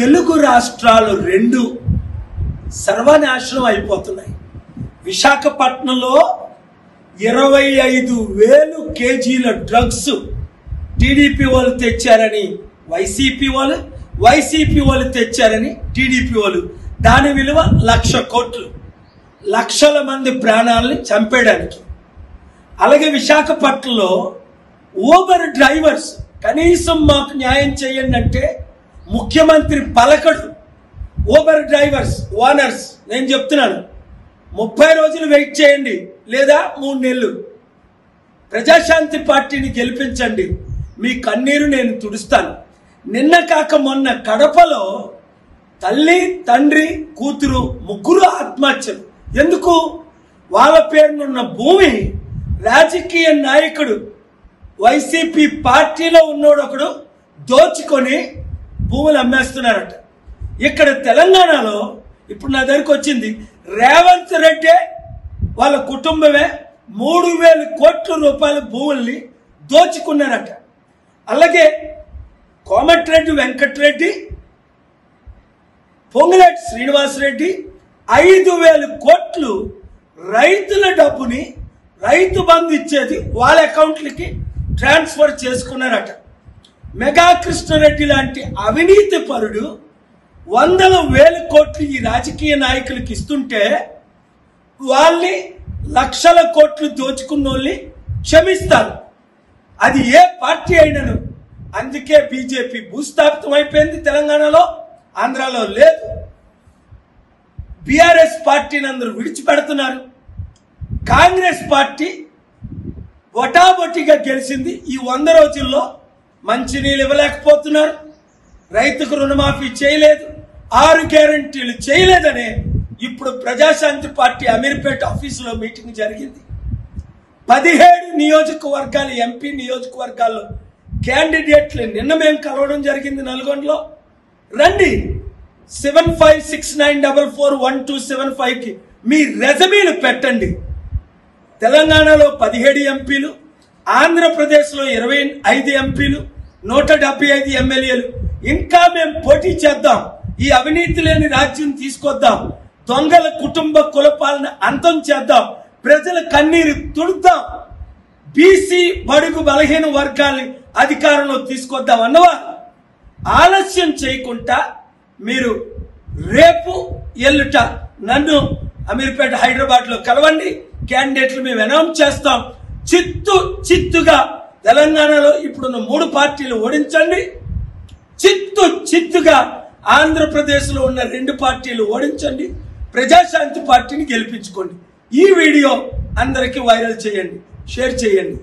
తెలుగు రాష్ట్రాలు రెండు సర్వనాశనం అయిపోతున్నాయి. విశాఖపట్నంలో 25,000 కేజీల డ్రగ్స్ టీడీపీ వాళ్ళు తెచ్చారని వైసీపీ వాళ్ళు తెచ్చారని టీడీపీ వాళ్ళు. దాని విలువ 1,00,000 కోట్లు, లక్షల మంది ప్రాణాలని చంపేయడానికి. అలాగే విశాఖపట్నంలో ఊబర్ డ్రైవర్స్ కనీసం మాకు న్యాయం చేయండి అంటే ముఖ్యమంత్రి పలకడు. ఊబర్ డ్రైవర్స్ ఓనర్స్ నేను చెప్తున్నాను, 30 రోజులు వెయిట్ చేయండి లేదా 3 నెలలు. ప్రజాశాంతి పార్టీని గెలిపించండి, మీ కన్నీరు నేను తుడుస్తాను. నిన్న కాక మొన్న కడపలో తల్లి, తండ్రి, కూతురు ముగ్గురు ఆత్మహత్యలు. ఎందుకు? వాళ్ళ పేరునున్న భూమి రాజకీయ నాయకుడు వైసీపీ పార్టీలో ఉన్నోడు ఒకడు దోచుకొని భూములు అమ్మేస్తున్నారట. ఇక్కడ తెలంగాణలో ఇప్పుడు నా దగ్గరికి వచ్చింది, రేవంత్ రెడ్డి వాళ్ళ కుటుంబమే 3,000 కోట్ల రూపాయల భూముల్ని దోచుకున్నారట. అలాగే కోమటిరెడ్డి వెంకటరెడ్డి, పొంగులేటి శ్రీనివాసరెడ్డి 5,000 కోట్లు రైతుల డబ్బుని రైతు బంధు ఇచ్చేది వాళ్ళ అకౌంట్లకి ట్రాన్స్ఫర్ చేసుకున్నారట. మెగా కృష్ణారెడ్డి లాంటి అవినీతి పరుడు 100,000 కోట్లు ఈ రాజకీయ నాయకులకి ఇస్తుంటే వాళ్ళని 1,00,000 కోట్లు దోచుకున్న వాళ్ళని క్షమిస్తారు. అది ఏ పార్టీ అయినను. అందుకే బీజేపీ భూస్థాపితం అయిపోయింది తెలంగాణలో, ఆంధ్రాలో లేదు. బీఆర్ఎస్ పార్టీని అందరూ విడిచిపెడుతున్నారు. కాంగ్రెస్ పార్టీ ఒటాబొటిగా గెలిచింది. ఈ 100 రోజుల్లో మంచినీళ్ళు ఇవ్వలేకపోతున్నారు, రైతుకు రుణమాఫీ చేయలేదు, 6 గ్యారంటీలు చేయలేదనే ఇప్పుడు ప్రజాశాంతి పార్టీ అమీర్పేట ఆఫీసులో మీటింగ్ జరిగింది. 17 నియోజకవర్గాలు, ఎంపీ నియోజకవర్గాల్లో క్యాండిడేట్లు నిన్న మేము కలవడం జరిగింది నల్గొండలో. రండి, 7569441275కి మీ రెజమీలు పెట్టండి. తెలంగాణలో 17 ఎంపీలు, ఆంధ్రప్రదేశ్లో 25 ఎంపీలు, 175 ఎమ్మెల్యేలు. ఇంకా మేము పోటీ చేద్దాం, ఈ అవినీతి లేని రాజ్యం తీసుకొద్దాం, దొంగల కుటుంబ కులపాలన అంతం చేద్దాం, ప్రజల కన్నీరు తుడుద్దాం, బీసీ బడుగు బలహీన వర్గాల్ని అధికారంలో తీసుకొద్దాం అన్నవారు ఆలస్యం చేయకుండా మీరు రేపు ఎల్లుట నన్ను అమీర్పేట హైదరాబాద్లో కలవండి. క్యాండిడేట్లు మేము అనౌన్స్ చేస్తాం. చిత్తుగా తెలంగాణలో ఇప్పుడున్న 3 పార్టీలు ఓడించండి. చిత్తుగా ఆంధ్రప్రదేశ్లో ఉన్న 2 పార్టీలు ఓడించండి. ప్రజాశాంతి పార్టీని గెలిపించుకోండి. ఈ వీడియో అందరికీ వైరల్ చేయండి, షేర్ చేయండి.